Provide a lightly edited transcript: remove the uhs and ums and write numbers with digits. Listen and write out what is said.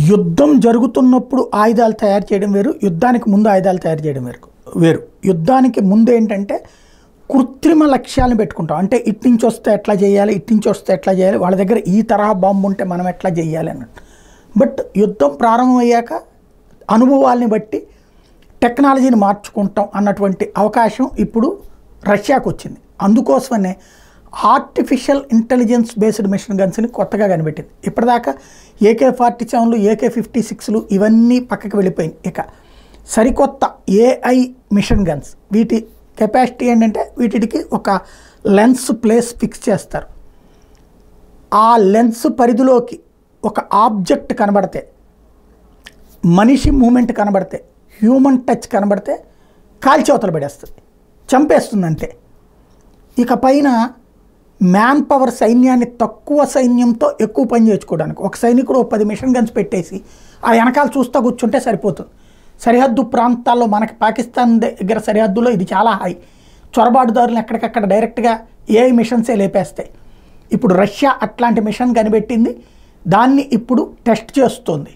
యుద్ధం జరుగుతున్నప్పుడు ఆయుధాలు తయారు చేయడం వేరు, యుద్ధానికి ముందు ఆయుధాలు తయారు చేయడం వేరు. యుద్ధానికి ముందు ఏంటంటే కృత్రిమ లక్ష్యాలను పెట్టుకుంటాం. అంటే ఇటు నుంచి వస్తే ఎట్లా చేయాలి, ఇటు నుంచి వస్తే ఎట్లా చేయాలి, వాళ్ళ దగ్గర ఈ తరహా బాంబు ఉంటే మనం ఎట్లా చేయాలి అన్నట్టు. బట్ యుద్ధం ప్రారంభమయ్యాక అనుభవాల్ని బట్టి టెక్నాలజీని మార్చుకుంటాం అన్నటువంటి అవకాశం ఇప్పుడు రష్యాకు వచ్చింది. అందుకోసమనే ఆర్టిఫిషియల్ ఇంటెలిజెన్స్ బేస్డ్ మిషన్ గన్స్ని కొత్తగా కనిపెట్టింది. ఇప్పటిదాకా AK-47లు, AK-56లు ఇవన్నీ పక్కకి వెళ్ళిపోయింది. ఇక సరికొత్త AI మిషన్ గన్స్, వీటి కెపాసిటీ ఏంటంటే వీటికి ఒక లెన్స్ ప్లేస్ ఫిక్స్ చేస్తారు. ఆ లెన్స్ పరిధిలోకి ఒక ఆబ్జెక్ట్ కనబడితే, మనిషి మూమెంట్ కనబడితే, హ్యూమన్ టచ్ కనబడితే కాల్చవతలు పడేస్తుంది, చంపేస్తుంది అంతే. ఇక పైన మ్యాన్ పవర్ సైన్యాన్ని తక్కువ సైన్యంతో ఎక్కువ పని చేసుకోవడానికి ఒక సైనికుడు 10 మిషన్ గన్స్ పెట్టేసి ఆ వెనకాల చూస్తూ కూర్చుంటే సరిపోతుంది. సరిహద్దు ప్రాంతాల్లో మనకి పాకిస్తాన్ దగ్గర సరిహద్దులో ఇది చాలా హై, చొరబాటుదారులను ఎక్కడికక్కడ డైరెక్ట్గా AI మిషన్సే లేపేస్తాయి. ఇప్పుడు రష్యా అట్లాంటి మిషన్ కనిపెట్టింది, దాన్ని ఇప్పుడు టెస్ట్ చేస్తుంది.